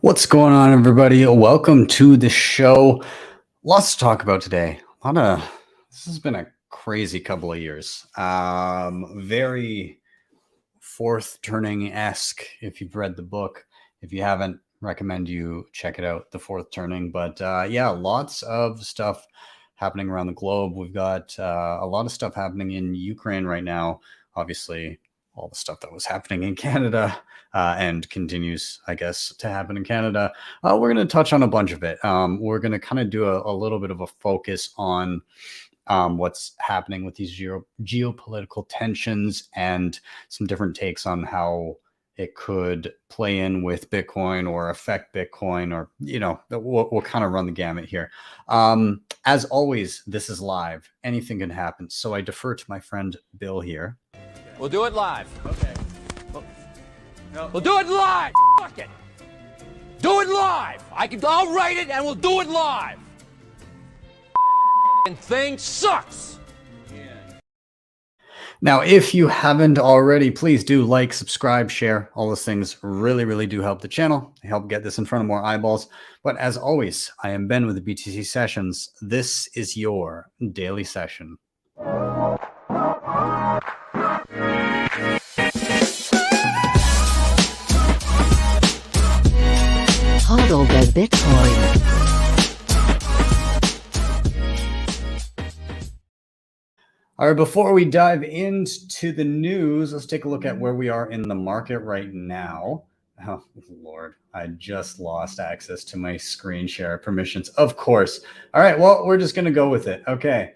What's going on, everybody? Welcome to the show. Lots to talk about today. This has been a crazy couple of years. Very fourth turning-esque. If you've read the book, if you haven't, recommend you check it out, The Fourth Turning. But yeah, lots of stuff happening around the globe. We've got a lot of stuff happening in Ukraine right now. Obviously, all the stuff that was happening in Canada and continues, I guess, to happen in Canada. We're going to touch on a bunch of it. We're going to kind of do a little bit of a focus on what's happening with these geopolitical tensions and some different takes on how it could play in with Bitcoin or affect Bitcoin, or, you know, we'll kind of run the gamut here. As always, this is live. Anything can happen. So I defer to my friend Bill here. We'll do it live. Okay. We'll do it live. Fuck it. Do it live. I'll write it and we'll do it live. And thing sucks. Now, if you haven't already, please do like, subscribe, share. All those things really do help the channel, help get this in front of more eyeballs. But as always, I am Ben with the BTC Sessions. This is your daily session. Hodl the Bitcoin. All right, before we dive into the news, let's take a look at where we are in the market right now. Oh, Lord, I just lost access to my screen share permissions, of course. All right, well, we're just going to go with it. Okay,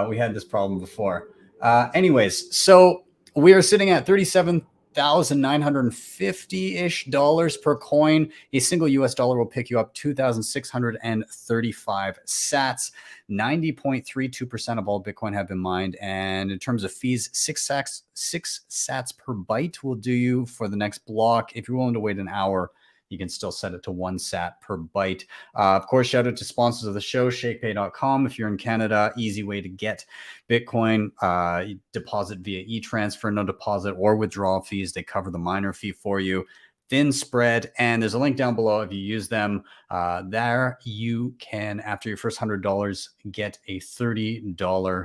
we had this problem before. Anyways, so we are sitting at $37,950-ish per coin. A single US dollar will pick you up 2,635 sats. 90.32% of all Bitcoin have been mined. And in terms of fees, six sats per byte will do you for the next block. If you're willing to wait an hour, you can still set it to 1 sat per byte. Of course, shout out to sponsors of the show, Shakepay.com. If you're in Canada, easy way to get Bitcoin. You deposit via e-transfer, no deposit or withdrawal fees. They cover the miner fee for you. Thin spread, and there's a link down below. If you use them, there you can, after your first $100, get a $30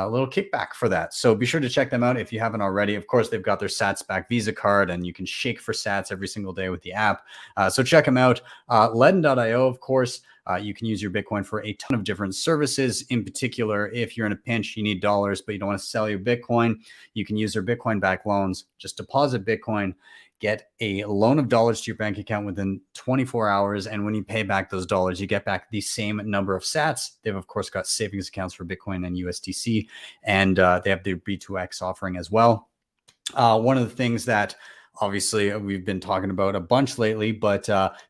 little kickback for that. So be sure to check them out if you haven't already. Of course, they've got their Sats Back Visa card, and you can shake for Sats every single day with the app. So check them out. LEDN.io, of course. You can use your Bitcoin for a ton of different services. In particular, if you're in a pinch, you need dollars, but you don't want to sell your Bitcoin, you can use their Bitcoin-backed loans. Just deposit Bitcoin, get a loan of dollars to your bank account within 24 hours. And when you pay back those dollars, you get back the same number of sats. They've, of course, got savings accounts for Bitcoin and USDC, and they have their B2X offering as well. One of the things that obviously we've been talking about a bunch lately, but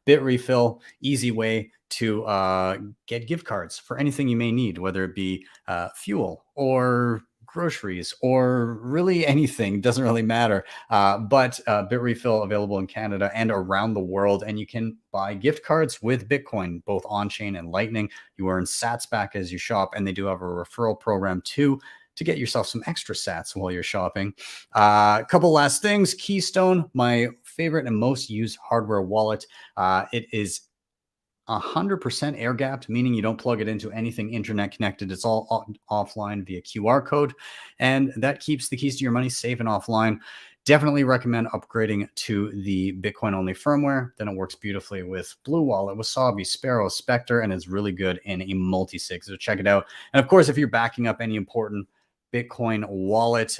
Bitrefill, easy way to get gift cards for anything you may need, whether it be fuel or groceries or really anything, doesn't really matter. But Bitrefill available in Canada and around the world, and you can buy gift cards with Bitcoin, both on-chain and Lightning. You earn sats back as you shop, and they do have a referral program too to get yourself some extra sats while you're shopping. A couple last things. Keystone, my favorite and most used hardware wallet. It is 100% air gapped, meaning you don't plug it into anything internet connected. It's all offline via QR code, and that keeps the keys to your money safe and offline. Definitely recommend upgrading to the Bitcoin only firmware. Then it works beautifully with Blue Wallet, Wasabi, Sparrow, Spectre, and is really good in a multi-sig. So check it out. And of course, if you're backing up any important Bitcoin wallet,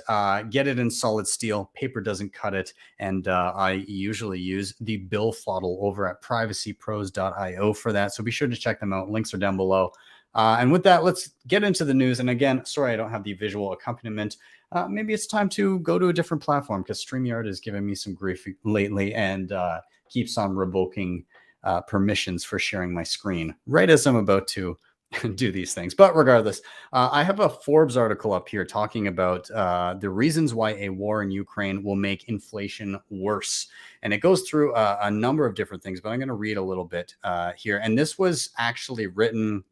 get it in solid steel. Paper doesn't cut it. And I usually use the BillFodl over at privacypros.io for that. So be sure to check them out. Links are down below. And with that, let's get into the news. And again, sorry, I don't have the visual accompaniment. Maybe it's time to go to a different platform, because StreamYard is giving me some grief lately and keeps on revoking permissions for sharing my screen right as I'm about to do these things. But regardless, I have a Forbes article up here talking about the reasons why a war in Ukraine will make inflation worse. And it goes through a number of different things, but I'm going to read a little bit here. And this was actually written,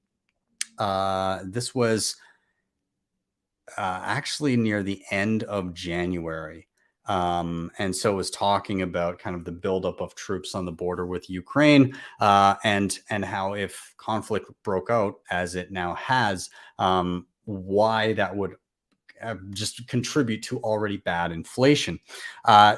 actually near the end of January. And so it was talking about kind of the buildup of troops on the border with Ukraine, and how if conflict broke out, as it now has, why that would just contribute to already bad inflation.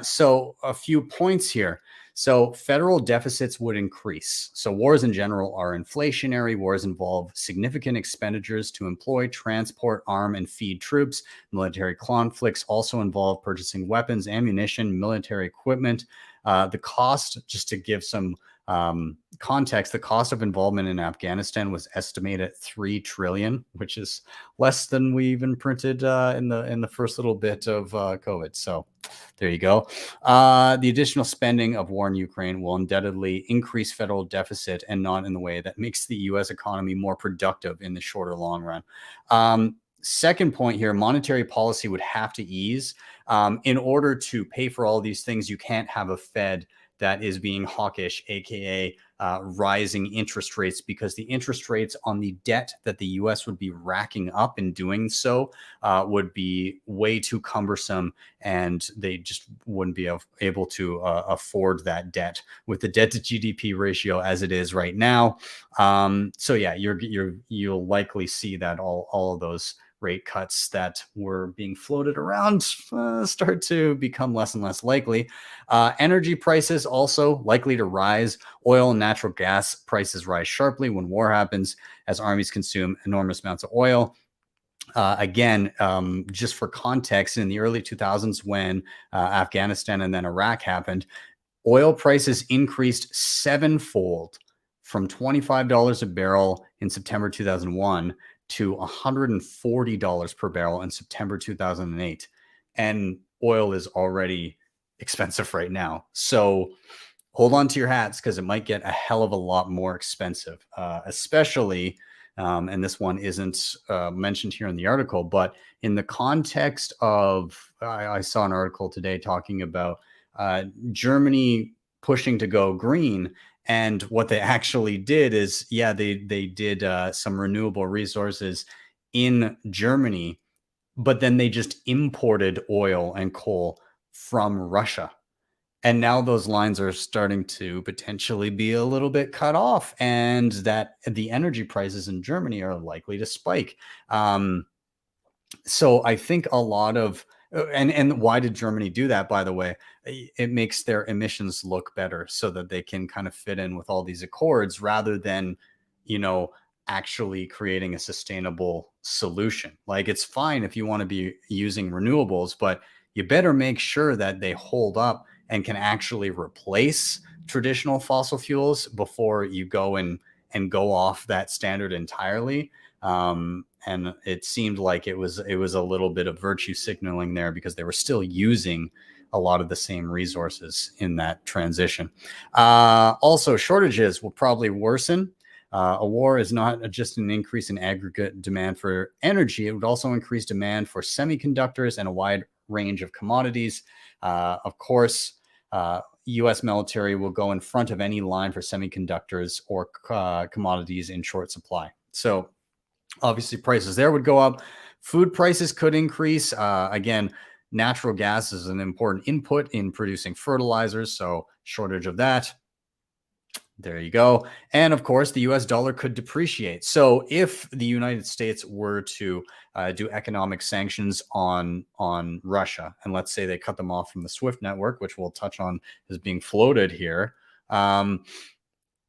So a few points here. So federal deficits would increase. So wars in general are inflationary. Wars involve significant expenditures to employ, transport, arm, and feed troops. Military conflicts also involve purchasing weapons, ammunition, military equipment. The cost, just to give some context, the cost of involvement in Afghanistan was estimated at $3 trillion, which is less than we even printed in the first little bit of COVID. So there you go. The additional spending of war in Ukraine will undoubtedly increase federal deficit, and not in the way that makes the U.S. economy more productive in the short or long run. Second point here, monetary policy would have to ease. In order to pay for all these things, you can't have a Fed that is being hawkish, aka rising interest rates, because the interest rates on the debt that the US would be racking up in doing so would be way too cumbersome, and they just wouldn't be able to afford that debt with the debt to GDP ratio as it is right now. So yeah, you'll likely see that all of those rate cuts that were being floated around start to become less and less likely. Energy prices also likely to rise. Oil and natural gas prices rise sharply when war happens, as armies consume enormous amounts of oil. Again, just for context, in the early 2000s, when Afghanistan and then Iraq happened, oil prices increased sevenfold, from $25 a barrel in September 2001 to $140 per barrel in September 2008. And oil is already expensive right now. So hold on to your hats, because it might get a hell of a lot more expensive, especially, and this one isn't mentioned here in the article, but in the context of, I saw an article today talking about Germany pushing to go green. And what they actually did is, yeah, they did some renewable resources in Germany, but then they just imported oil and coal from Russia. And now those lines are starting to potentially be a little bit cut off, and that the energy prices in Germany are likely to spike. So I think a lot of, and why did Germany do that, by the way? It makes their emissions look better so that they can kind of fit in with all these accords, rather than, actually creating a sustainable solution. Like, it's fine if you want to be using renewables, but you better make sure that they hold up and can actually replace traditional fossil fuels before you go and go off that standard entirely. And it seemed like it was a little bit of virtue signaling there, because they were still using a lot of the same resources in that transition. Also, shortages will probably worsen. A war is not just an increase in aggregate demand for energy. It would also increase demand for semiconductors and a wide range of commodities. Of course, U.S. military will go in front of any line for semiconductors or commodities in short supply. So obviously prices there would go up. Food prices could increase. Again, natural gas is an important input in producing fertilizers, so shortage of that. There you go. And of course, the US dollar could depreciate. So if the United States were to do economic sanctions on Russia, and let's say they cut them off from the SWIFT network, which we'll touch on is being floated here,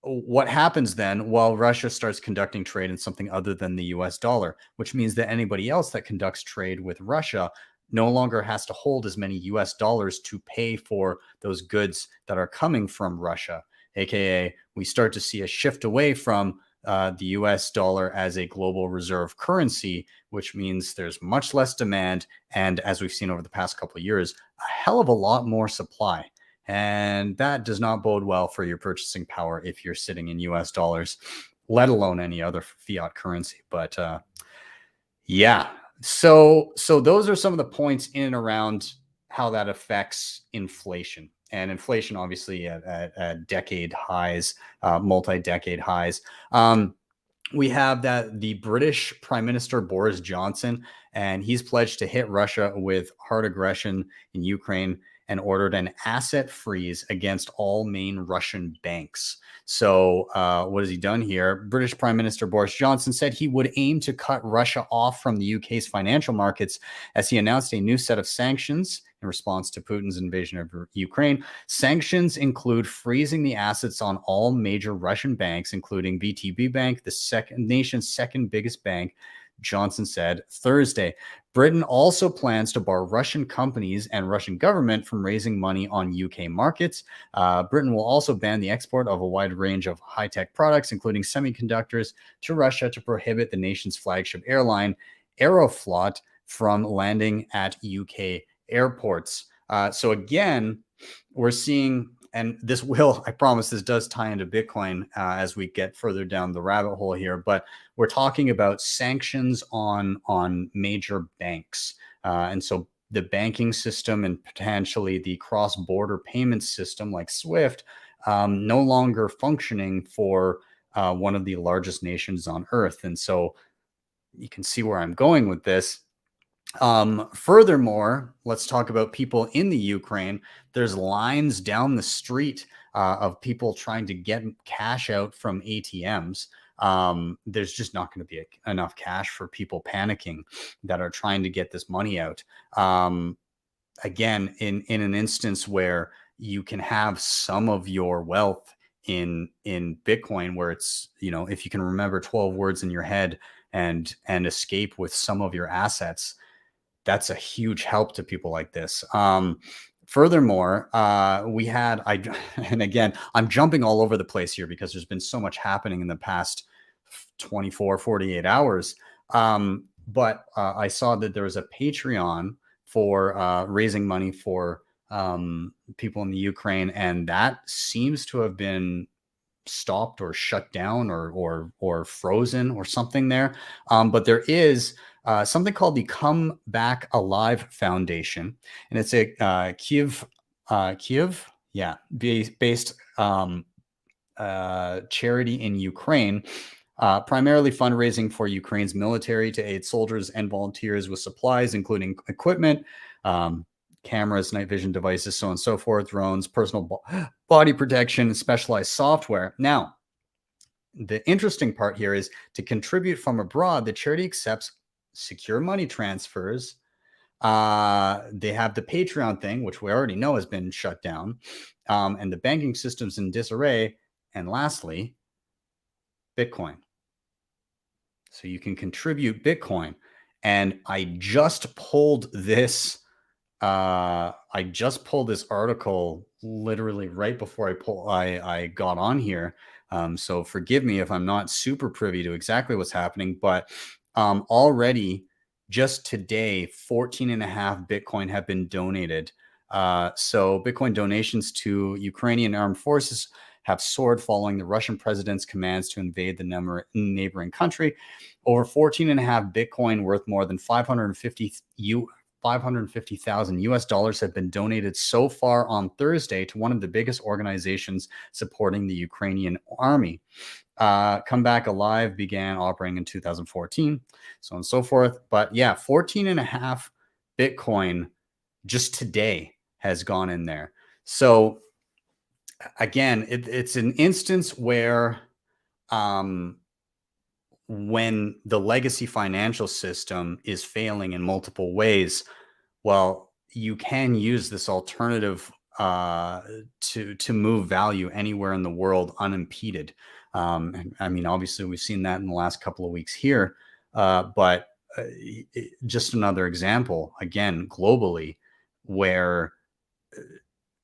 what happens then? Well, Russia starts conducting trade in something other than the US dollar, which means that anybody else that conducts trade with Russia no longer has to hold as many US dollars to pay for those goods that are coming from Russia. AKA, we start to see a shift away from the US dollar as a global reserve currency, which means there's much less demand. And as we've seen over the past couple of years, a hell of a lot more supply. And that does not bode well for your purchasing power if you're sitting in US dollars, let alone any other fiat currency. But yeah, so those are some of the points in and around how that affects inflation. And inflation, obviously, at decade highs, multi-decade highs. We have that the British Prime Minister Boris Johnson, and he's pledged to hit Russia with hard aggression in Ukraine. and ordered an asset freeze against all main Russian banks. So what has he done here? British Prime Minister Boris Johnson said he would aim to cut Russia off from the UK's financial markets as he announced a new set of sanctions in response to Putin's invasion of Ukraine. Sanctions include freezing the assets on all major Russian banks, including VTB Bank, the nation's second biggest bank, Johnson said Thursday. Britain also plans to bar Russian companies and Russian government from raising money on UK markets. Britain will also ban the export of a wide range of high-tech products, including semiconductors, to Russia to prohibit the nation's flagship airline, Aeroflot, from landing at UK airports. So again, we're seeing, and this will, I promise this does tie into Bitcoin as we get further down the rabbit hole here, but we're talking about sanctions on major banks. And so the banking system and potentially the cross-border payment system like SWIFT no longer functioning for one of the largest nations on earth. And so you can see where I'm going with this. Furthermore, let's talk about people in the Ukraine. There's lines down the street of people trying to get cash out from ATMs. There's just not going to be enough cash for people panicking that are trying to get this money out. Again, in an instance where you can have some of your wealth in Bitcoin, where it's, you know, if you can remember 12 words in your head and escape with some of your assets, that's a huge help to people like this. Furthermore, and again, I'm jumping all over the place here because there's been so much happening in the past 24, 48 hours. But I saw that there was a Patreon for raising money for people in the Ukraine, and that seems to have been stopped or shut down or frozen or something there. But there is something called the Come Back Alive Foundation, and it's a Kiev, based charity in Ukraine, primarily fundraising for Ukraine's military to aid soldiers and volunteers with supplies, including equipment, cameras, night vision devices, so on and so forth, drones, personal body protection, and specialized software. Now, the interesting part here is to contribute from abroad, the charity accepts secure money transfers. They have the Patreon thing, which we already know has been shut down, and the banking system's in disarray. And lastly, Bitcoin. So you can contribute Bitcoin. And I just pulled this article literally right before I got on here. So forgive me if I'm not super privy to exactly what's happening, but already just today, 14.5 Bitcoin have been donated. So Bitcoin donations to Ukrainian armed forces have soared following the Russian president's commands to invade the neighboring country. Over 14.5 Bitcoin worth more than 550,000 US dollars have been donated so far on Thursday to one of the biggest organizations supporting the Ukrainian army. Come Back Alive began operating in 2014, so on and so forth. But yeah, 14.5 Bitcoin just today has gone in there. So again, it's an instance where when the legacy financial system is failing in multiple ways, well, you can use this alternative to move value anywhere in the world unimpeded. I mean, obviously, we've seen that in the last couple of weeks here, but just another example, again, globally, where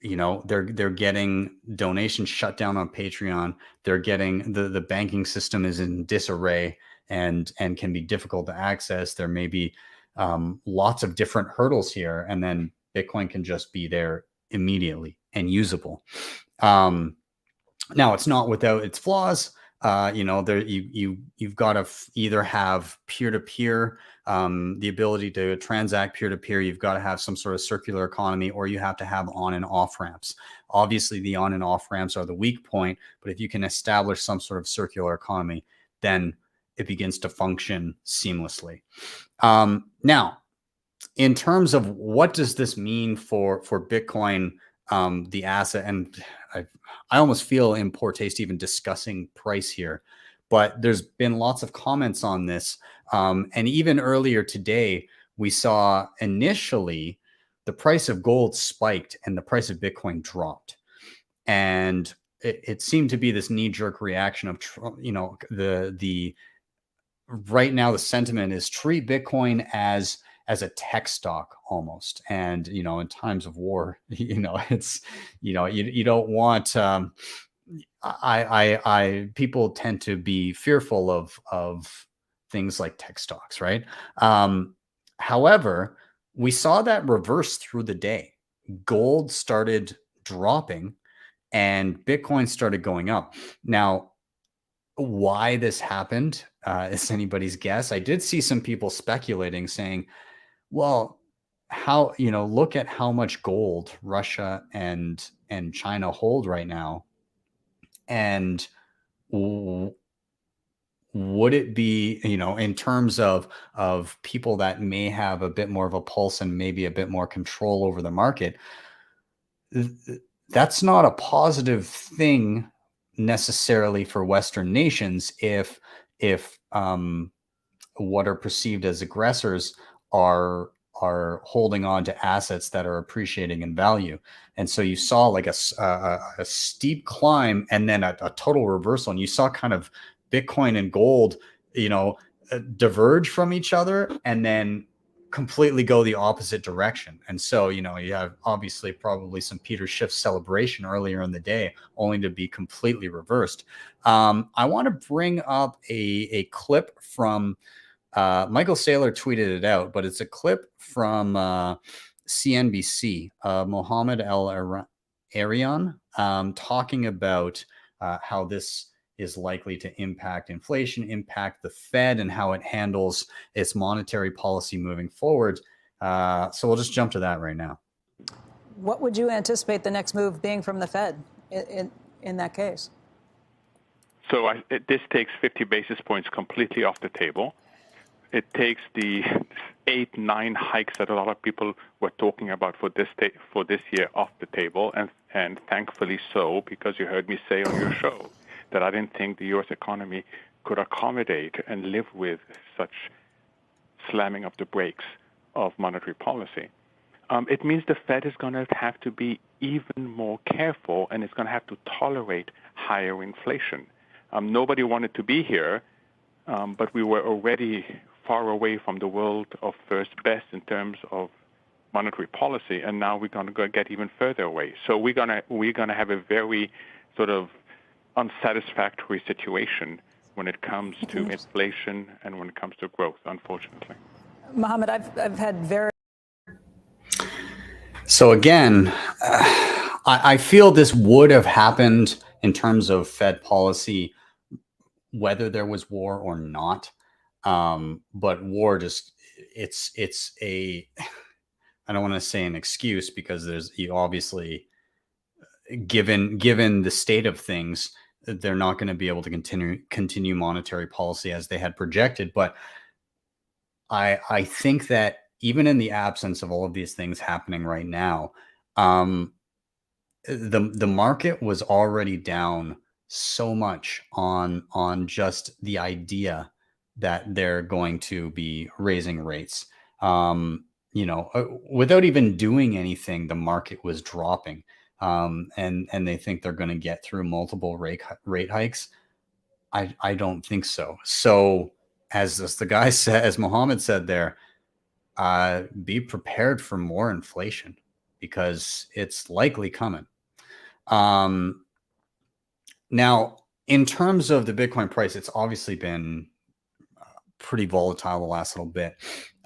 you know, they're getting donations shut down on Patreon. They're getting the banking system is in disarray and can be difficult to access. There may be lots of different hurdles here, and then Bitcoin can just be there immediately and usable. Now, it's not without its flaws. You know, there you've got to either have peer-to-peer, the ability to transact peer-to-peer. You've got to have some sort of circular economy, or you have to have on and off ramps. Obviously, the on and off ramps are the weak point, but if you can establish some sort of circular economy, then it begins to function seamlessly. Now, in terms of what does this mean for Bitcoin, the asset, and I almost feel in poor taste even discussing price here, but there's been lots of comments on this, and even earlier today we saw initially the price of gold spiked and the price of Bitcoin dropped, and it seemed to be this knee-jerk reaction of, the right now the sentiment is treat Bitcoin as a tech stock almost. And, in times of war, it's, you don't want, people tend to be fearful of things like tech stocks, right? However, we saw that reverse through the day. Gold started dropping and Bitcoin started going up. Now, why this happened is anybody's guess. I did see some people speculating, saying, well, look at how much gold Russia and China hold right now. And would it be, in terms of people that may have a bit more of a pulse and maybe a bit more control over the market, that's not a positive thing necessarily for Western nations if what are perceived as aggressors are holding on to assets that are appreciating in value. And so you saw like a steep climb and then a total reversal, and you saw kind of Bitcoin and gold, diverge from each other and then completely go the opposite direction. And so, you have obviously probably some Peter Schiff celebration earlier in the day, only to be completely reversed. I want to bring up a clip from Michael Saylor tweeted it out, but it's a clip from CNBC, Mohammed El-Arian, talking about how this is likely to impact inflation, impact the Fed, and how it handles its monetary policy moving forward. So we'll just jump to that right now. What would you anticipate the next move being from the Fed in that case? So this takes 50 basis points completely off the table. It takes the 8-9 hikes that a lot of people were talking about for this year off the table, and thankfully so, because you heard me say on your show that I didn't think the U.S. economy could accommodate and live with such slamming of the brakes of monetary policy. It means the Fed is going to have to be even more careful, and it's going to have to tolerate higher inflation. Nobody wanted to be here, but we were already far away from the world of first best in terms of monetary policy, and now we're going to get even further away. So we're going to have a very sort of unsatisfactory situation when it comes to inflation and when it comes to growth, unfortunately. Mohammed, I've had very... So again, I feel this would have happened in terms of Fed policy, whether there was war or not. But war just, it's a, I don't want to say an excuse, because you obviously, given the state of things, they're not going to be able to continue monetary policy as they had projected. But I think that even in the absence of all of these things happening right now, the market was already down so much on just the idea that they're going to be raising rates. Without even doing anything, the market was dropping. And they think they're going to get through multiple rate hikes. I don't think so. So as the guy said, as Mohammed said there, be prepared for more inflation, because it's likely coming. Now, in terms of the Bitcoin price, it's obviously been pretty volatile the last little bit.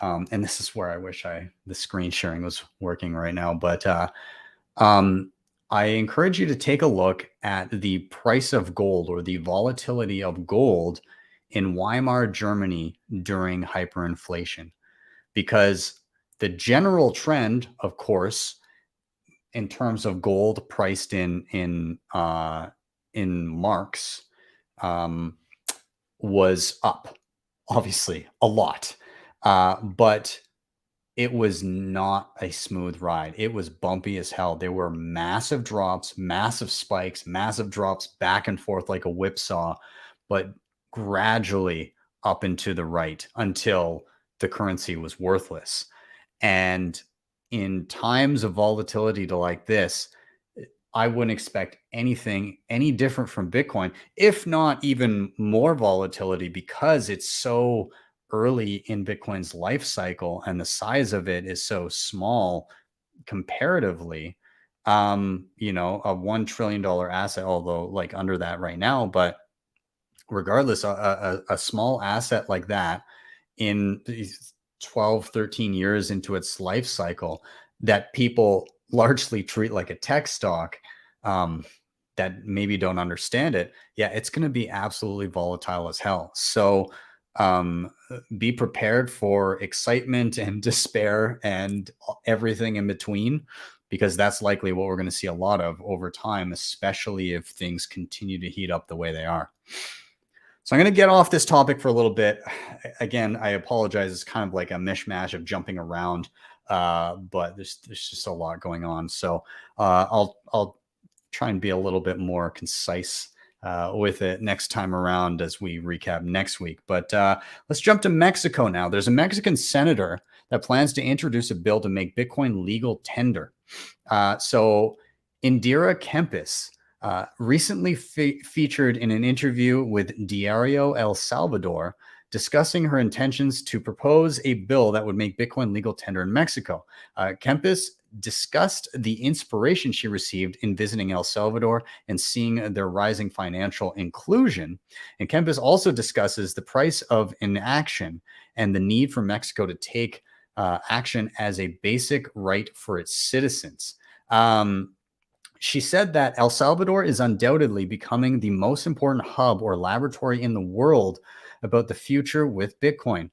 And this is where I wish the screen sharing was working right now. But I encourage you to take a look at the price of gold, or the volatility of gold in Weimar Germany during hyperinflation, because the general trend, of course, in terms of gold priced in marks, was up, obviously a lot. But it was not a smooth ride. It was bumpy as hell. There were massive drops, massive spikes, massive drops back and forth like a whipsaw, but gradually up and to the right until the currency was worthless. And in times of volatility to like this, I wouldn't expect anything any different from Bitcoin, if not even more volatility, because it's so early in Bitcoin's life cycle and the size of it is so small comparatively. You know, a $1 trillion asset, although like under that right now, but regardless, a small asset like that in 12, 13 years into its life cycle that people largely treat like a tech stock, that maybe don't understand it. Yeah, it's going to be absolutely volatile as hell. So be prepared for excitement and despair and everything in between, because that's likely what we're going to see a lot of over time, especially if things continue to heat up the way they are. So I'm going to get off this topic for a little bit. Again, I apologize. It's kind of like a mishmash of jumping around, but there's just a lot going on. So I'll try and be a little bit more concise with it next time around as we recap next week. But let's jump to Mexico now. There's a Mexican senator that plans to introduce a bill to make Bitcoin legal tender. So Indira Kempis recently featured in an interview with Diario El Salvador, discussing her intentions to propose a bill that would make Bitcoin legal tender in Mexico. Kempis discussed the inspiration she received in visiting El Salvador and seeing their rising financial inclusion. And Kempis also discusses the price of inaction and the need for Mexico to take action as a basic right for its citizens. She said that El Salvador is undoubtedly becoming the most important hub or laboratory in the world about the future with Bitcoin.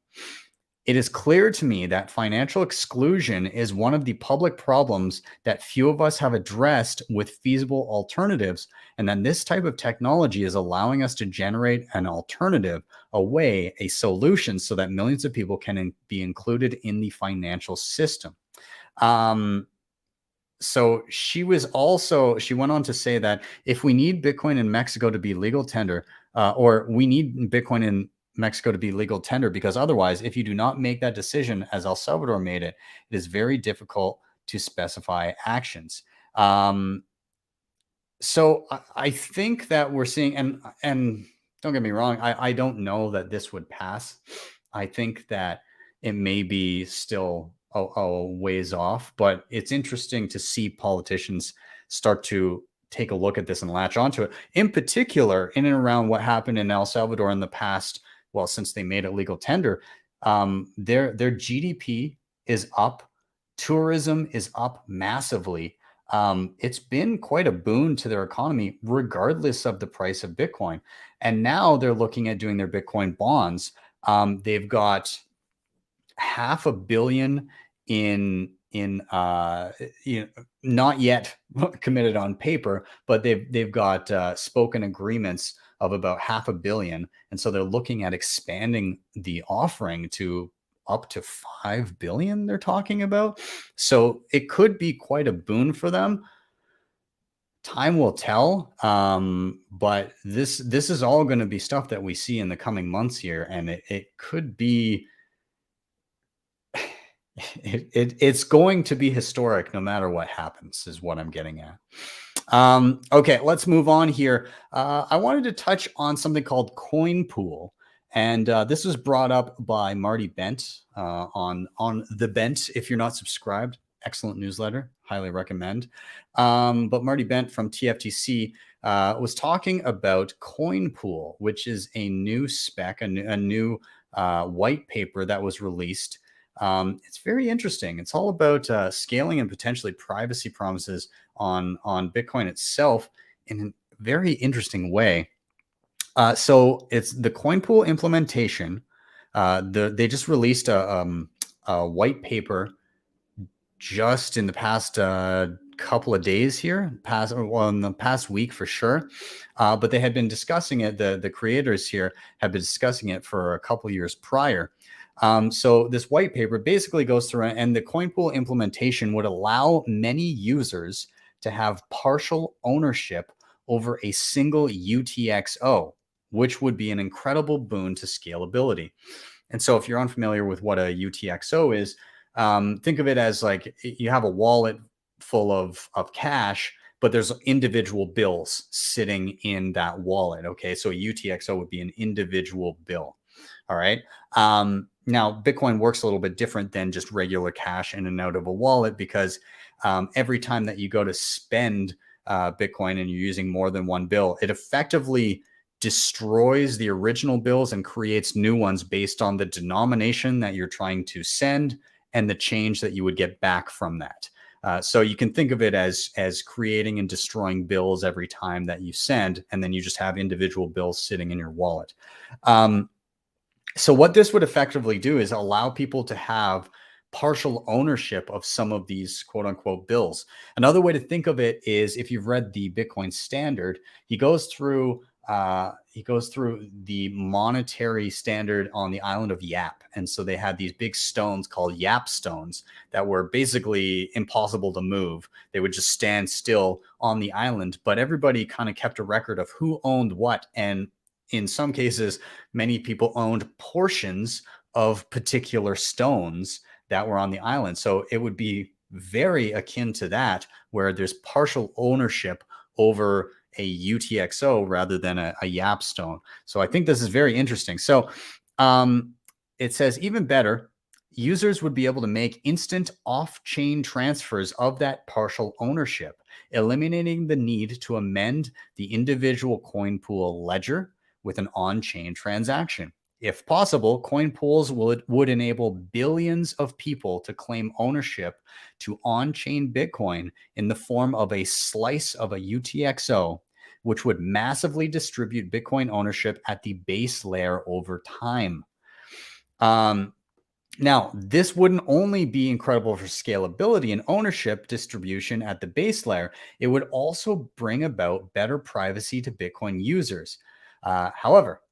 It is clear to me that financial exclusion is one of the public problems that few of us have addressed with feasible alternatives, and that this type of technology is allowing us to generate an alternative, a way, a solution, so that millions of people can be included in the financial system. So she went on to say that if we need Bitcoin in Mexico to be legal tender, or we need Bitcoin in Mexico to be legal tender, because otherwise, if you do not make that decision as El Salvador made it, it is very difficult to specify actions. So I think that we're seeing, and don't get me wrong, I don't know that this would pass. I think that it may be still a ways off, but it's interesting to see politicians start to take a look at this and latch onto it. In particular, in and around what happened in El Salvador in the past, well, since they made it legal tender, their GDP is up, tourism is up massively. It's been quite a boon to their economy, regardless of the price of Bitcoin. And now they're looking at doing their Bitcoin bonds. They've got $500 million in not yet committed on paper, but they've got spoken agreements of about $500 million, and so they're looking at expanding the offering to up to 5 billion. They're talking about, so it could be quite a boon for them. Time will tell, but this is all going to be stuff that we see in the coming months here, and it could be. It's going to be historic no matter what happens, is what I'm getting at. Okay, let's move on here. I wanted to touch on something called Coin Pool, and this was brought up by Marty Bent on The Bent. If you're not subscribed, excellent newsletter, highly recommend. But Marty Bent from TFTC was talking about Coin Pool, which is a new spec, a new white paper that was released. It's very interesting. It's all about scaling and potentially privacy promises on Bitcoin itself in a very interesting way. So it's the Coin Pool implementation. They just released a white paper just in the past couple of days here, in the past week for sure. But they had been discussing it. The creators here have been discussing it for a couple of years prior. So this white paper basically goes through, and the coin pool implementation would allow many users to have partial ownership over a single UTXO, which would be an incredible boon to scalability. And so if you're unfamiliar with what a UTXO is, think of it as like you have a wallet full of cash, but there's individual bills sitting in that wallet. Okay, so a UTXO would be an individual bill. All right. Now, Bitcoin works a little bit different than just regular cash in and out of a wallet, because every time that you go to spend Bitcoin and you're using more than one bill, it effectively destroys the original bills and creates new ones based on the denomination that you're trying to send and the change that you would get back from that. So you can think of it as creating and destroying bills every time that you send, and then you just have individual bills sitting in your wallet. So what this would effectively do is allow people to have partial ownership of some of these quote unquote bills. Another way to think of it is, if you've read the Bitcoin Standard, he goes through the monetary standard on the island of Yap. And so they had these big stones called Yap stones that were basically impossible to move. They would just stand still on the island, but everybody kind of kept a record of who owned what. And in some cases, many people owned portions of particular stones that were on the island. So it would be very akin to that, where there's partial ownership over a UTXO rather than a YAP stone. So I think this is very interesting. So it says, even better, users would be able to make instant off-chain transfers of that partial ownership, eliminating the need to amend the individual coin pool ledger with an on-chain transaction. If possible, coin pools would enable billions of people to claim ownership to on-chain Bitcoin in the form of a slice of a UTXO, which would massively distribute Bitcoin ownership at the base layer over time. Now, this wouldn't only be incredible for scalability and ownership distribution at the base layer, it would also bring about better privacy to Bitcoin users. However,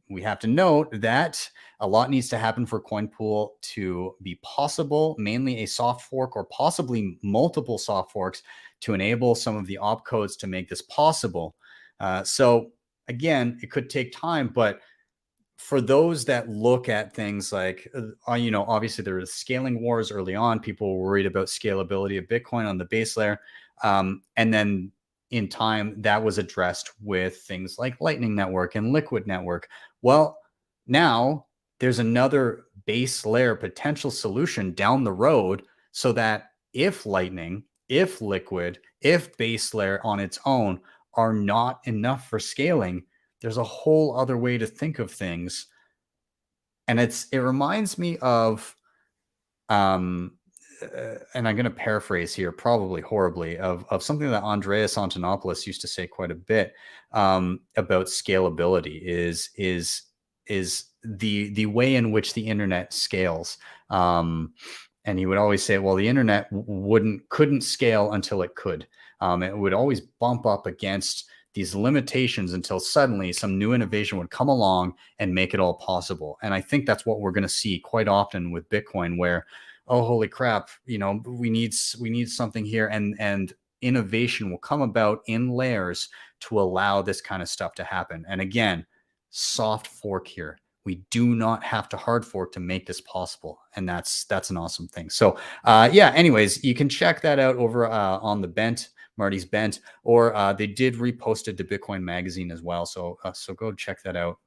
we have to note that a lot needs to happen for CoinPool to be possible, mainly a soft fork or possibly multiple soft forks to enable some of the opcodes to make this possible. So again, it could take time, but for those that look at things like, obviously there were scaling wars early on. People were worried about scalability of Bitcoin on the base layer. And then in time, that was addressed with things like Lightning Network and Liquid Network. Well, now there's another base layer potential solution down the road, so that if Lightning, if Liquid, if base layer on its own are not enough for scaling, there's a whole other way to think of things. And it reminds me of, and I'm going to paraphrase here, probably horribly, of something that Andreas Antonopoulos used to say quite a bit about scalability is the way in which the internet scales. And he would always say, well, the internet couldn't scale until it could. It would always bump up against these limitations until suddenly some new innovation would come along and make it all possible. And I think that's what we're going to see quite often with Bitcoin, where, oh, holy crap, we need something here, and innovation will come about in layers to allow this kind of stuff to happen. And again, soft fork here. We do not have to hard fork to make this possible, and that's an awesome thing. So yeah, anyways, you can check that out over on the Bent, Marty's Bent, or they did repost it to Bitcoin Magazine as well. So go check that out.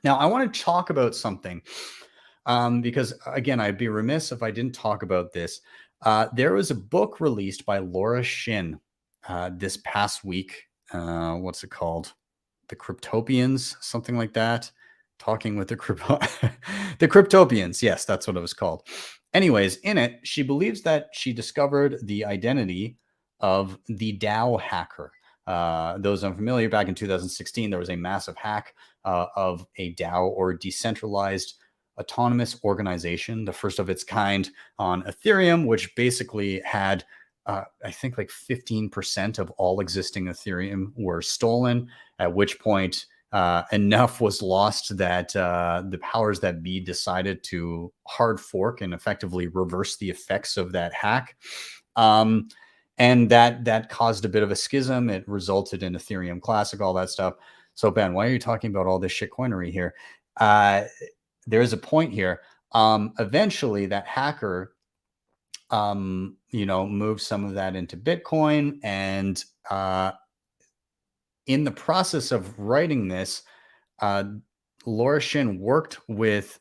Now, I want to talk about something. Because again, I'd be remiss if I didn't talk about this. There was a book released by Laura Shin this past week. What's it called? The Cryptopians, something like that. Talking with the Cryptopians. Yes, that's what it was called. Anyways, in it, she believes that she discovered the identity of the DAO hacker. Those unfamiliar, back in 2016, there was a massive hack of a DAO, or decentralized autonomous organization, the first of its kind on Ethereum, which basically had, I think, like 15% of all existing Ethereum were stolen, at which point enough was lost that the powers that be decided to hard fork and effectively reverse the effects of that hack. And that caused a bit of a schism. It resulted in Ethereum Classic, all that stuff. So Ben, why are you talking about all this shitcoinery here? There is a point here. Eventually, that hacker, moved some of that into Bitcoin, and in the process of writing this, Laura Shin worked with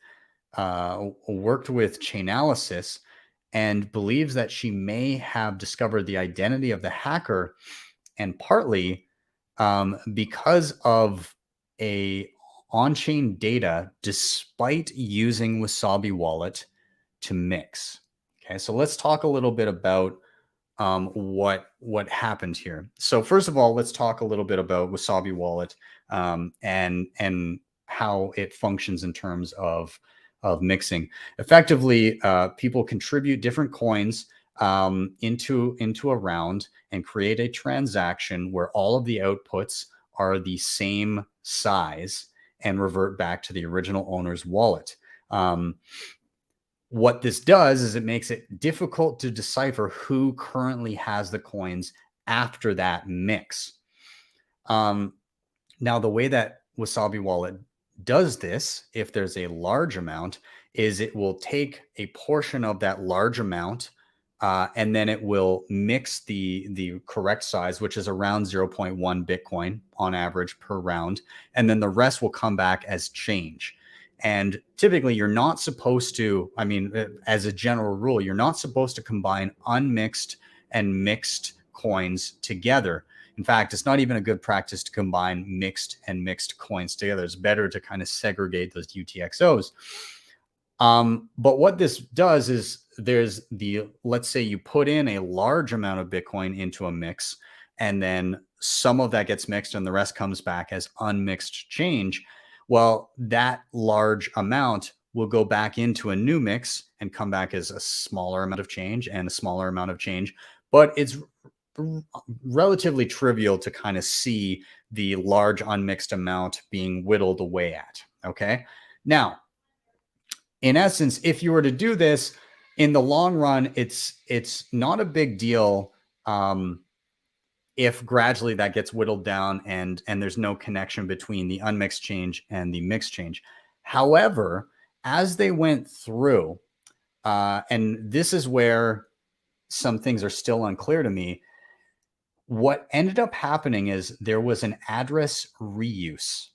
Chainalysis and believes that she may have discovered the identity of the hacker, and partly because of a on-chain data, despite using Wasabi Wallet to mix. Okay, so let's talk a little bit about what happened here. So first of all, let's talk a little bit about Wasabi Wallet and how it functions in terms of mixing. Effectively, people contribute different coins into a round and create a transaction where all of the outputs are the same size and revert back to the original owner's wallet. What this does is it makes it difficult to decipher who currently has the coins after that mix. Now, the way that Wasabi Wallet does this, if there's a large amount, is it will take a portion of that large amount and then it will mix the correct size, which is around 0.1 Bitcoin on average per round. And then the rest will come back as change. And typically you're not supposed to, as a general rule, you're not supposed to combine unmixed and mixed coins together. In fact, it's not even a good practice to combine mixed and mixed coins together. It's better to kind of segregate those UTXOs. But what this does is let's say you put in a large amount of Bitcoin into a mix, and then some of that gets mixed and the rest comes back as unmixed change. Well, that large amount will go back into a new mix and come back as a smaller amount of change and a smaller amount of change. But it's relatively trivial to kind of see the large unmixed amount being whittled away at. Okay. Now, in essence, if you were to do this in the long run, it's not a big deal. If gradually that gets whittled down and there's no connection between the unmixed change and the mixed change. However, as they went through, and this is where some things are still unclear to me, what ended up happening is there was an address reuse.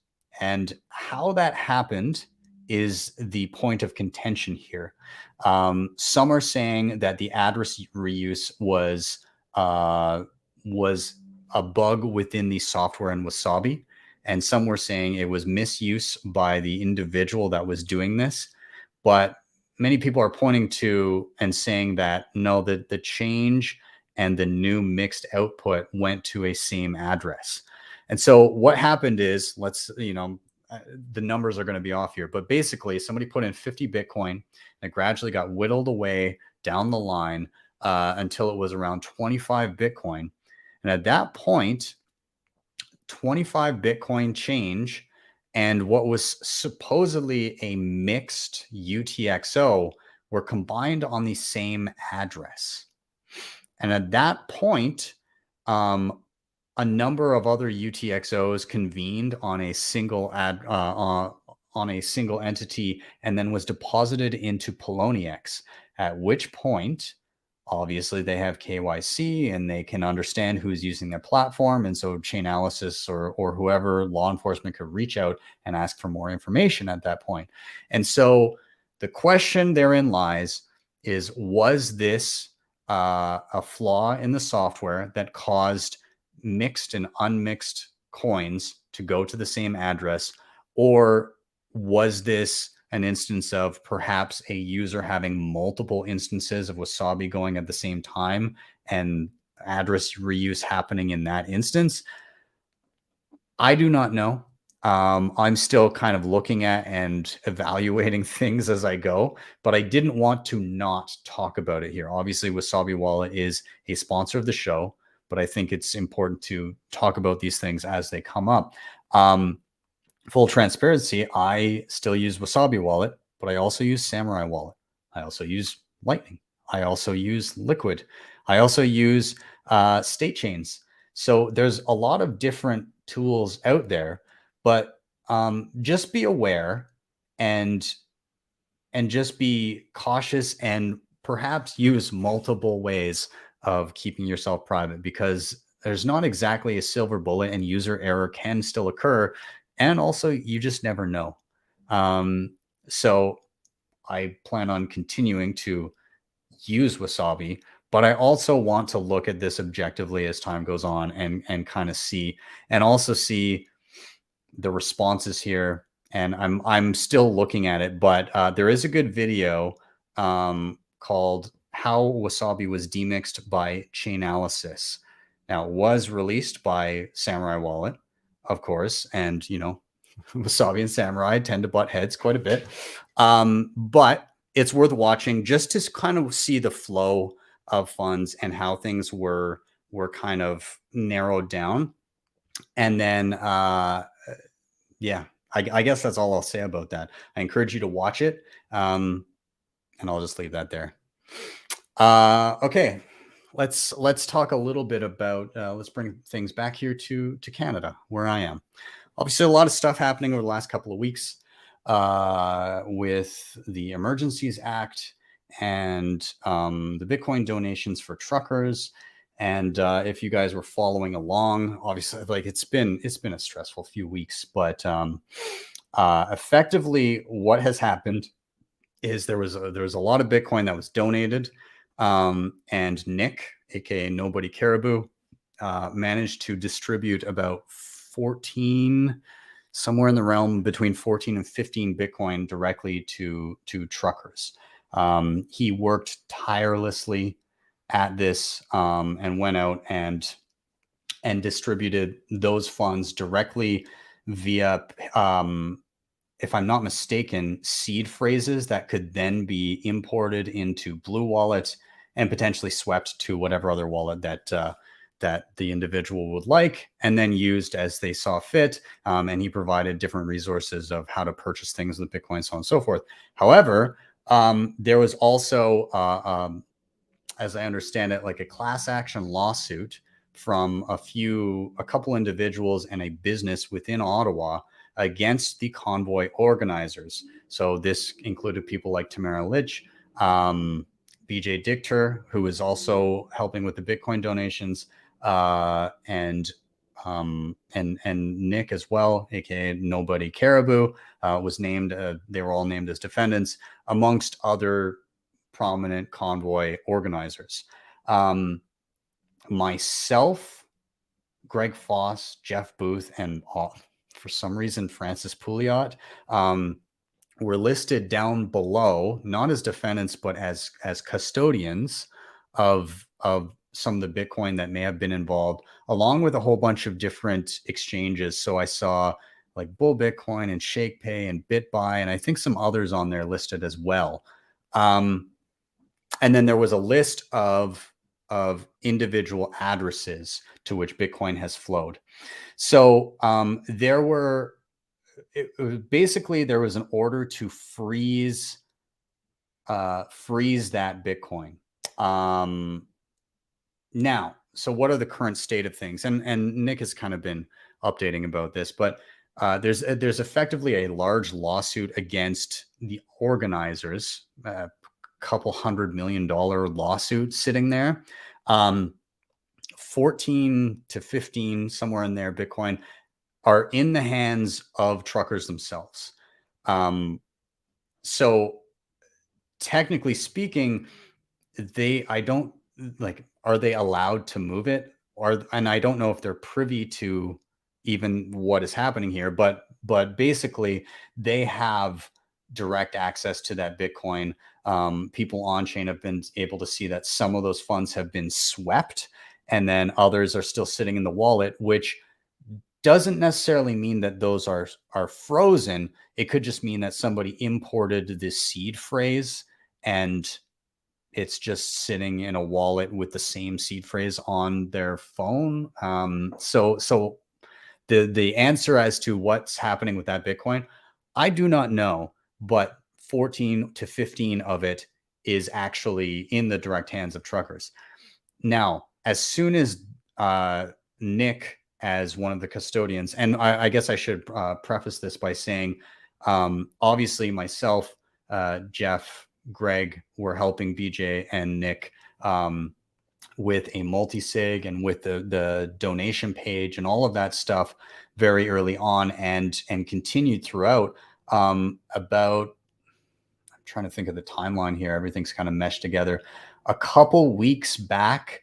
And how that happened is the point of contention here. Some are saying that the address reuse was a bug within the software in Wasabi, and some were saying it was misuse by the individual that was doing this. But many people are pointing to and saying that no, the change and the new mixed output went to a same address. And so what happened is, the numbers are going to be off here, but basically somebody put in 50 Bitcoin and it gradually got whittled away down the line until it was around 25 Bitcoin. And at that point, 25 Bitcoin change and what was supposedly a mixed UTXO were combined on the same address. And at that point, a number of other UTXOs convened on a single on a single entity and then was deposited into Poloniex, at which point, obviously, they have KYC and they can understand who's using their platform. And so Chainalysis or whoever, law enforcement, could reach out and ask for more information at that point. And so the question therein lies is, was this a flaw in the software that caused mixed and unmixed coins to go to the same address? Or was this an instance of perhaps a user having multiple instances of Wasabi going at the same time and address reuse happening in that instance? I do not know. I'm still kind of looking at and evaluating things as I go, but I didn't want to not talk about it here. Obviously, Wasabi Wallet is a sponsor of the show, but I think it's important to talk about these things as they come up. full transparency, I still use Wasabi Wallet, but I also use Samurai Wallet. I also use Lightning. I also use Liquid. I also use state chains. So there's a lot of different tools out there, but just be aware and just be cautious and perhaps use multiple ways of keeping yourself private, because there's not exactly a silver bullet and user error can still occur. And also, you just never know. So I plan on continuing to use Wasabi, but I also want to look at this objectively as time goes on and kind of see, and also see the responses here. And I'm still looking at it, but there is a good video called "How Wasabi Was Demixed by Chainalysis." Now, it was released by Samurai Wallet, of course, and you know, Wasabi and Samurai tend to butt heads quite a bit, but it's worth watching just to kind of see the flow of funds and how things were kind of narrowed down. And then yeah, I guess that's all I'll say about that. I encourage you to watch it, and I'll just leave that there. Okay, let's talk a little bit about let's bring things back here to Canada, where I am. Obviously, a lot of stuff happening over the last couple of weeks with the Emergencies Act and the Bitcoin donations for truckers. And if you guys were following along, obviously, like it's been a stressful few weeks, but effectively, what has happened is there was a lot of Bitcoin that was donated, and Nick, aka Nobody Caribou, managed to distribute about 14, somewhere in the realm between 14 and 15 Bitcoin directly to truckers. He worked tirelessly at this and went out and distributed those funds directly via, if I'm not mistaken, seed phrases that could then be imported into Blue Wallet and potentially swept to whatever other wallet that the individual would like, and then used as they saw fit. And he provided different resources of how to purchase things with Bitcoin, so on and so forth. However, there was also as I understand it, like a class action lawsuit from a couple individuals and a business within Ottawa against the convoy organizers. So this included people like Tamara Lich, BJ Dictor, who is also helping with the Bitcoin donations, and Nick as well, aka Nobody Caribou, was named. They were all named as defendants, amongst other prominent convoy organizers. Myself, Greg Foss, Jeff Booth, and for some reason Francis Pouliot were listed down below, not as defendants, but as custodians of some of the Bitcoin that may have been involved, along with a whole bunch of different exchanges. So I saw like Bull Bitcoin and Shakepay and BitBuy, and I think some others on there listed as well. And then there was a list of individual addresses to which Bitcoin has flowed. So there was basically an order to freeze that Bitcoin. Now, so what are the current state of things? And Nick has kind of been updating about this, but there's effectively a large lawsuit against the organizers. Couple $100 million lawsuit sitting there. 14 to 15, somewhere in there, Bitcoin are in the hands of truckers themselves. So technically speaking, are they allowed to move it? And I don't know if they're privy to even what is happening here, but basically they have direct access to that Bitcoin. People on chain have been able to see that some of those funds have been swept, and then others are still sitting in the wallet, which doesn't necessarily mean that those are frozen. It could just mean that somebody imported this seed phrase and it's just sitting in a wallet with the same seed phrase on their phone. So The answer as to what's happening with that Bitcoin, I do not know, but 14 to 15 of it is actually in the direct hands of truckers. Now, as soon as Nick, as one of the custodians, and I guess I should preface this by saying, obviously myself, Jeff, Greg were helping BJ and Nick with a multi-sig and with the donation page and all of that stuff very early on, and continued throughout. About, I'm trying to think of the timeline here. Everything's kind of meshed together. A couple weeks back,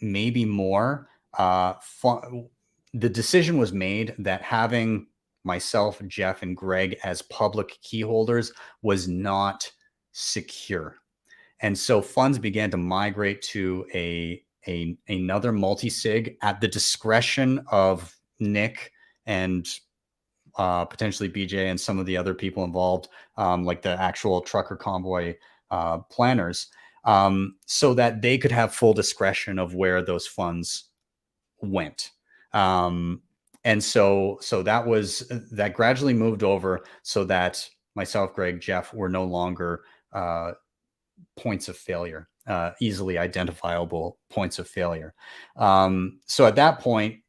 maybe more, the decision was made that having myself, Jeff, and Greg as public key holders was not secure. And so funds began to migrate to another multi-sig at the discretion of Nick and potentially BJ and some of the other people involved, like the actual trucker convoy planners, so that they could have full discretion of where those funds went. And so that gradually moved over so that myself, Greg, Jeff were no longer points of failure, easily identifiable points of failure. So at that point,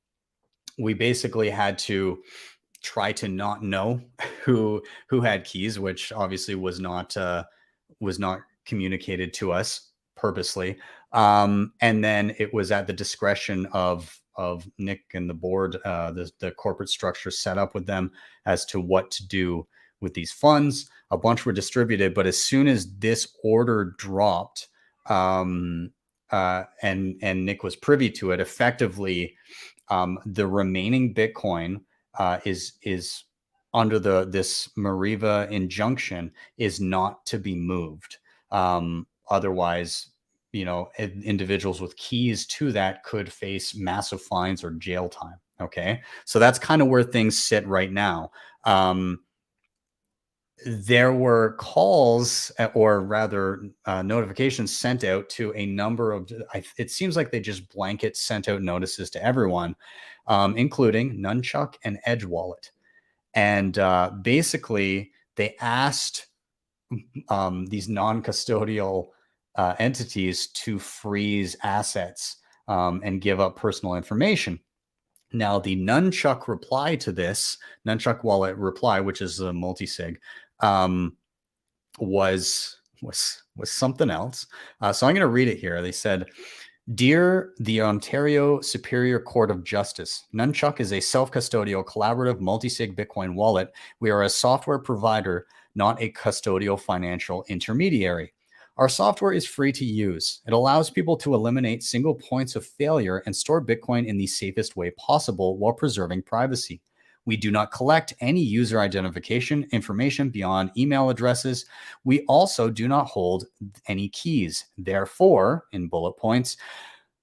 we basically had to try to not know who had keys, which obviously was not communicated to us purposely. And then it was at the discretion of Nick and the board, the corporate structure set up with them as to what to do with these funds. A bunch were distributed, but as soon as this order dropped, and Nick was privy to it, effectively, the remaining Bitcoin is under this Mariva injunction is not to be moved. Otherwise, individuals with keys to that could face massive fines or jail time. Okay, so that's kind of where things sit right now. There were calls, or rather notifications sent out to a number of, it seems like they just blanket sent out notices to everyone, including Nunchuck and Edge Wallet. And basically they asked these non-custodial entities to freeze assets and give up personal information. Now, the Nunchuck reply to this, Nunchuck Wallet reply, which is a multi-sig, was something else. So I'm going to read it here. They said, "Dear the Ontario Superior Court of Justice, Nunchuck is a self-custodial collaborative multi-sig Bitcoin wallet. We are a software provider, not a custodial financial intermediary. Our software is free to use. It allows people to eliminate single points of failure and store Bitcoin in the safest way possible while preserving privacy. We do not collect any user identification information beyond email addresses. We also do not hold any keys. Therefore, in bullet points,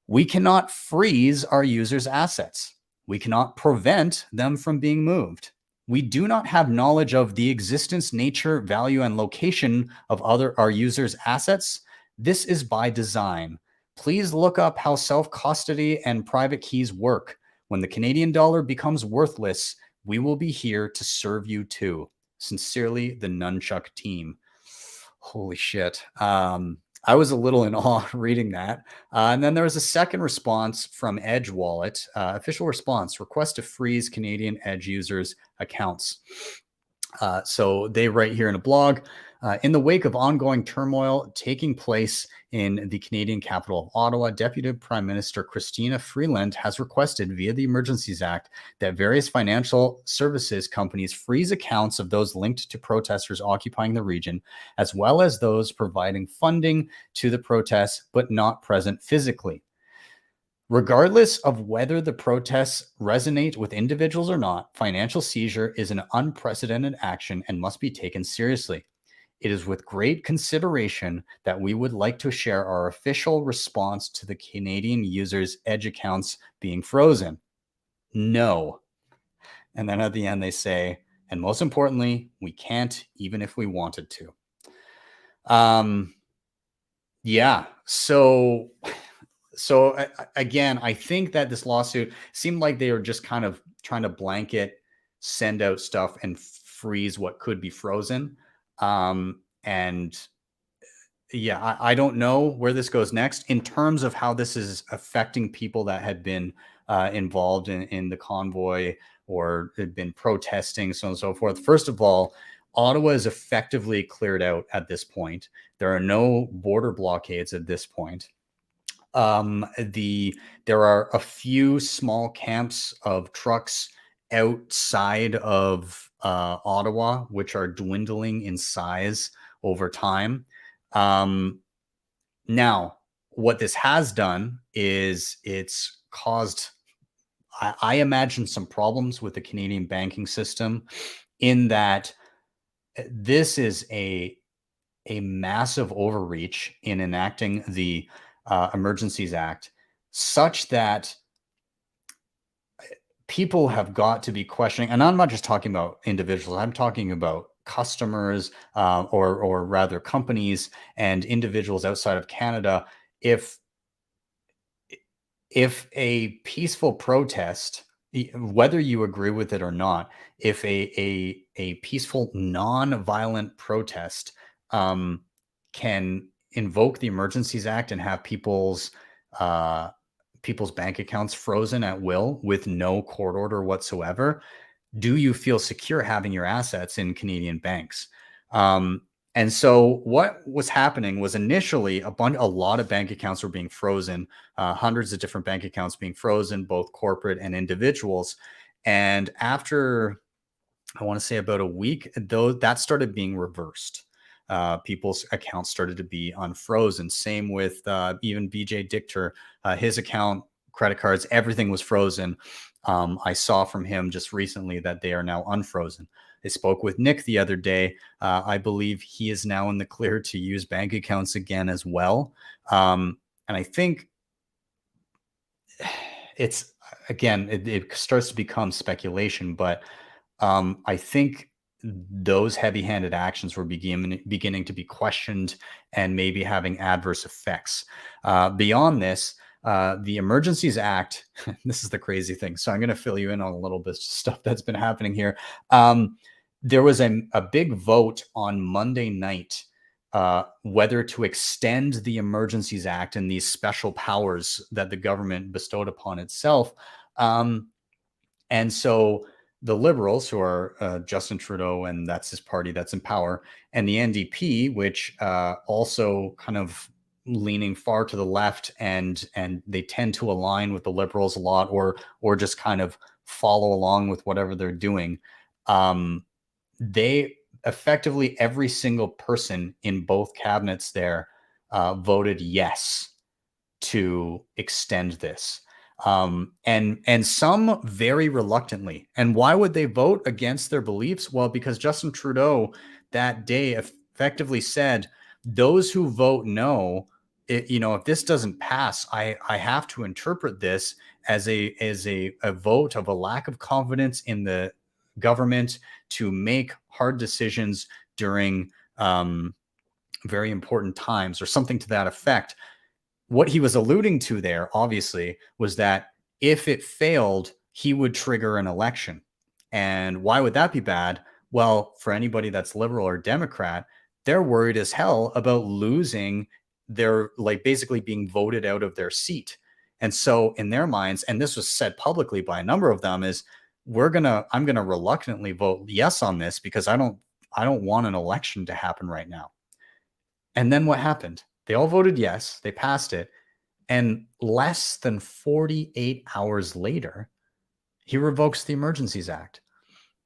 we cannot freeze our users' assets. We cannot prevent them from being moved. We do not have knowledge of the existence, nature, value, and location of our users' assets. This is by design. Please look up how self-custody and private keys work. When the Canadian dollar becomes worthless, we will be here to serve you too. Sincerely, the Nunchuck team." Holy shit. I was a little in awe reading that. And then there was a second response from Edge Wallet, official response, request to freeze Canadian Edge users' accounts. So they write here in a blog, in the wake of ongoing turmoil taking place in the Canadian capital of Ottawa, Deputy Prime Minister Chrystia Freeland has requested via the Emergencies Act that various financial services companies freeze accounts of those linked to protesters occupying the region, as well as those providing funding to the protests but not present physically. Regardless of whether the protests resonate with individuals or not, financial seizure is an unprecedented action and must be taken seriously. It is with great consideration that we would like to share our official response to the Canadian users' Edge accounts being frozen. No. And then at the end they say, and most importantly, we can't even if we wanted to. Yeah. So So again, I think that this lawsuit seemed like they were just kind of trying to blanket send out stuff and freeze what could be frozen. And yeah, I don't know where this goes next in terms of how this is affecting people that had been involved in the convoy or had been protesting, so on and so forth. First of all, Ottawa is effectively cleared out at this point. There are no border blockades at this point. There are a few small camps of trucks outside of Ottawa, which are dwindling in size over time. Now, what this has done is it's caused, I imagine, some problems with the Canadian banking system, in that this is a massive overreach in enacting the Emergencies Act, such that people have got to be questioning. And I'm not just talking about individuals, I'm talking about customers, or rather companies and individuals outside of Canada. If a peaceful protest, whether you agree with it or not, if a peaceful, non-violent protest can invoke the Emergencies Act and have people's bank accounts frozen at will with no court order whatsoever, do you feel secure having your assets in Canadian banks? And so what was happening was, initially a lot of bank accounts were being frozen, hundreds of different bank accounts being frozen, both corporate and individuals. And after, I want to say, about a week, though, that started being reversed. People's accounts started to be unfrozen. Same with even BJ Dichter, his account, credit cards, everything was frozen. I saw from him just recently that they are now unfrozen. I spoke with Nick the other day. I believe he is now in the clear to use bank accounts again as well. And I think it's, again, it starts to become speculation, but I think those heavy-handed actions were beginning to be questioned and maybe having adverse effects. Beyond this, the Emergencies Act, this is the crazy thing. So I'm going to fill you in on a little bit of stuff that's been happening here. There was a big vote on Monday night whether to extend the Emergencies Act and these special powers that the government bestowed upon itself. And so the Liberals, who are Justin Trudeau, and that's his party that's in power, and the NDP, which also kind of leaning far to the left, and they tend to align with the Liberals a lot, or just kind of follow along with whatever they're doing. They effectively, every single person in both cabinets there voted yes to extend this. And some very reluctantly. And why would they vote against their beliefs? Well, because Justin Trudeau that day effectively said, those who vote no, if this doesn't pass, I have to interpret this as a vote of a lack of confidence in the government to make hard decisions during very important times, or something to that effect. What he was alluding to there, obviously, was that if it failed, he would trigger an election. And why would that be bad? Well, for anybody that's liberal or Democrat, they're worried as hell about losing their, like, basically being voted out of their seat. And so in their minds, and this was said publicly by a number of them, is I'm gonna reluctantly vote yes on this because I don't want an election to happen right now. And then what happened? They all voted yes, they passed it, and less than 48 hours later, he revokes the Emergencies Act.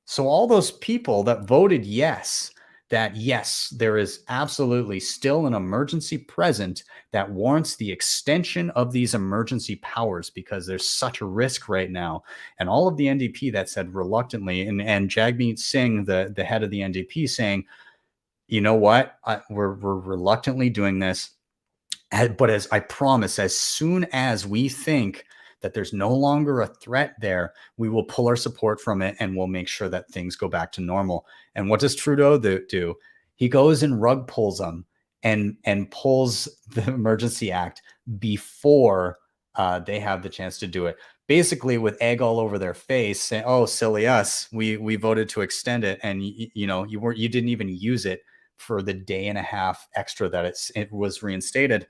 So all those people that voted yes, that yes, there is absolutely still an emergency present that warrants the extension of these emergency powers because there's such a risk right now. And all of the NDP that said reluctantly, and Jagmeet Singh, the head of the NDP, saying, you know what, we're reluctantly doing this. But as I promise, as soon as we think that there's no longer a threat there, we will pull our support from it and we'll make sure that things go back to normal. And what does Trudeau do? He goes and rug pulls them and pulls the Emergency Act before they have the chance to do it. Basically, with egg all over their face, saying, "Oh, silly us! We voted to extend it, and you didn't even use it for the day and a half extra that it was reinstated."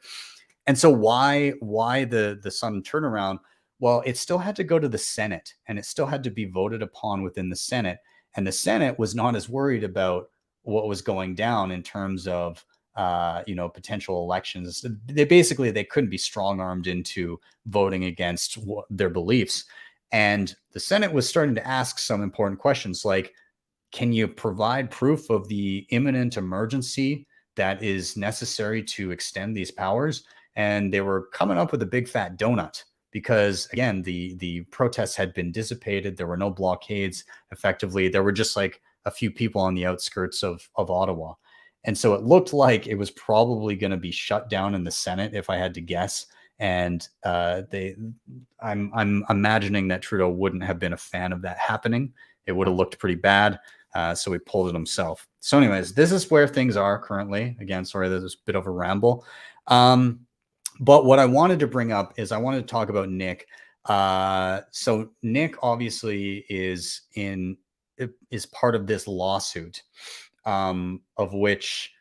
And so why the sudden turnaround? Well, it still had to go to the Senate, and it still had to be voted upon within the Senate, and the Senate was not as worried about what was going down in terms of potential elections. They couldn't be strong-armed into voting against their beliefs. And the Senate was starting to ask some important questions like, can you provide proof of the imminent emergency that is necessary to extend these powers? And they were coming up with a big fat donut because, again, the protests had been dissipated. There were no blockades effectively. There were just like a few people on the outskirts of Ottawa. And so it looked like it was probably going to be shut down in the Senate, if I had to guess. And I'm imagining that Trudeau wouldn't have been a fan of that happening. It would have looked pretty bad. So he pulled it himself. So anyways, this is where things are currently. Again, sorry, there's a bit of a ramble. But what I wanted to bring up is I wanted to talk about Nick. So Nick obviously is part of this lawsuit, of which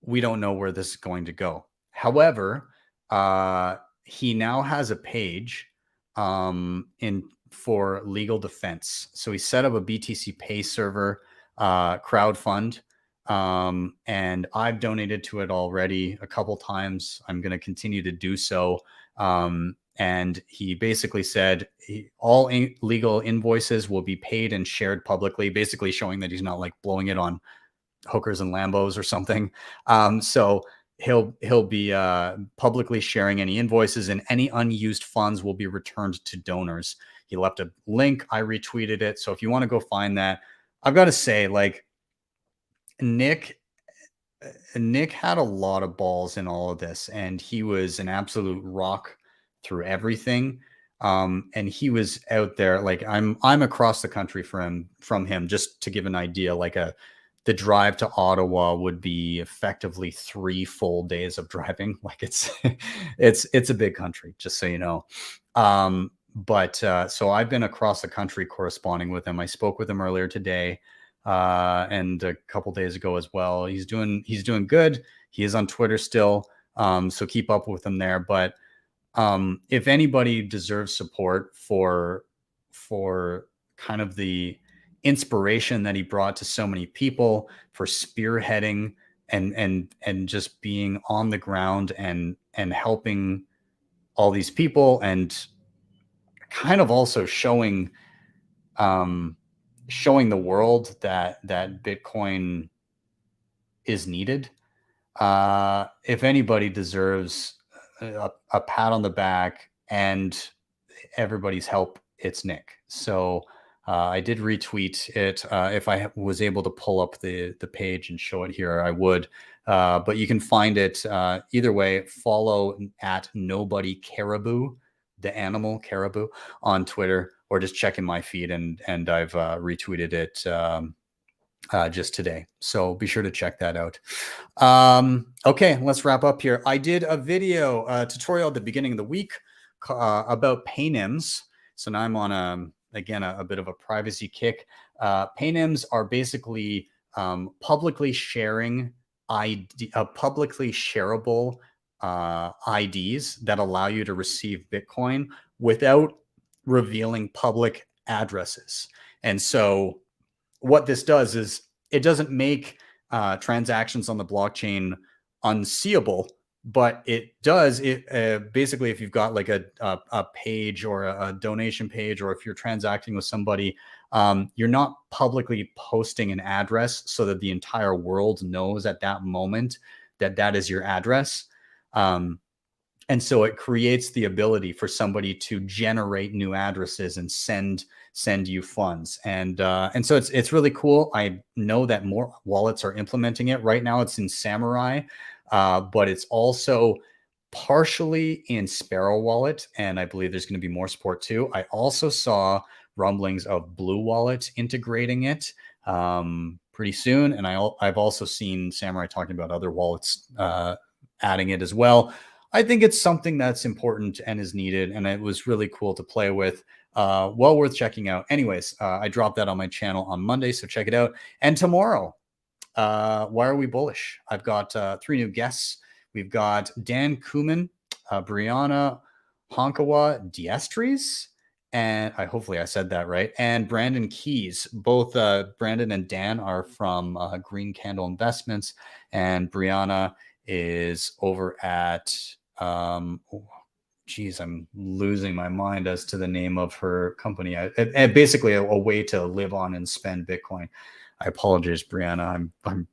we don't know where this is going to go. However, he now has a page for legal defense. So he set up a BTC Pay server crowdfund, and I've donated to it already a couple times. I'm going to continue to do so. And he basically said all legal invoices will be paid and shared publicly, basically showing that he's not like blowing it on hookers and Lambos or something. So he'll be publicly sharing any invoices, and any unused funds will be returned to donors. He left a link. I retweeted it. So if you want to go find that, I've got to say, like, Nick had a lot of balls in all of this, and he was an absolute rock through everything. And he was out there, like, I'm across the country from him, just to give an idea, like the drive to Ottawa would be effectively 3 full days of driving. Like it's a big country, just so you know. But so I've been across the country corresponding with him. I spoke with him earlier today, and a couple days ago as well. He's doing good. He is on Twitter still. So keep up with him there. But if anybody deserves support for kind of the inspiration that he brought to so many people, for spearheading and just being on the ground and helping all these people, and kind of also showing the world that Bitcoin is needed. If anybody deserves a pat on the back and everybody's help, it's Nick. So I did retweet it. If I was able to pull up the page and show it here, I would. But you can find it either way. Follow at Nobody Caribou, the animal caribou, on Twitter, or just check in my feed, and I've retweeted it just today. So be sure to check that out. Okay, let's wrap up here. I did a video tutorial at the beginning of the week about paynims. So now I'm on again a bit of a privacy kick. Paynims are basically publicly sharing publicly shareable IDs that allow you to receive Bitcoin without revealing public addresses. And so what this does is it doesn't make transactions on the blockchain unseeable, but it does basically, if you've got like a page or a donation page, or if you're transacting with somebody, you're not publicly posting an address so that the entire world knows at that moment that is your address. And so it creates the ability for somebody to generate new addresses and send you funds. And so it's really cool. I know that more wallets are implementing it. Right now it's in Samurai, but it's also partially in Sparrow Wallet, and I believe there's going to be more support too. I also saw rumblings of Blue Wallet integrating it pretty soon, and I've also seen Samurai talking about other wallets adding it as well. I think it's something that's important and is needed, and it was really cool to play with. Well worth checking out. Anyways, I dropped that on my channel on Monday, so check it out. And tomorrow, why are we bullish? I've got 3 new guests. We've got Dan Kuman, Brianna Honkawa Diestries, and hopefully I said that right, and Brandon Keys. Both Brandon and Dan are from Green Candle Investments, and Brianna is over at geez, I'm losing my mind as to the name of her company. Basically a way to live on and spend Bitcoin. I apologize, Brianna. I'm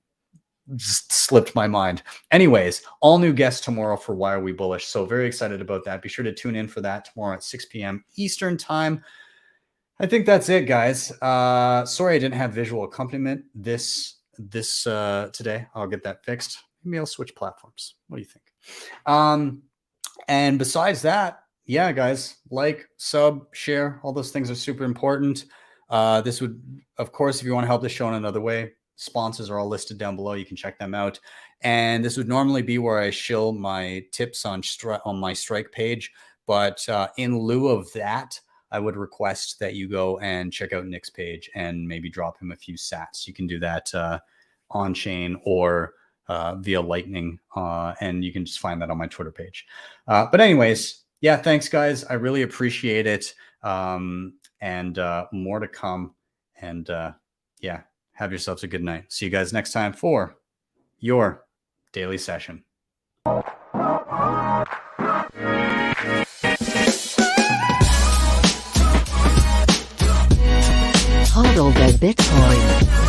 just slipped my mind. Anyways, all new guests tomorrow for Why Are We Bullish? So very excited about that. Be sure to tune in for that tomorrow at 6 p.m. Eastern time. I think that's it, guys. Sorry I didn't have visual accompaniment this today. I'll get that fixed. Maybe I'll switch platforms. What do you think? And besides that, yeah, guys, like, sub, share, all those things are super important. This would, of course, if you want to help the show in another way, sponsors are all listed down below. You can check them out. And this would normally be where I shill my tips on my Strike page. But in lieu of that, I would request that you go and check out Nick's page and maybe drop him a few sats. You can do that on chain or via Lightning, and you can just find that on my Twitter page. But anyways, yeah, thanks, guys. I really appreciate it. And more to come. And yeah, have yourselves a good night. See you guys next time for your daily session. HODL the Bitcoin.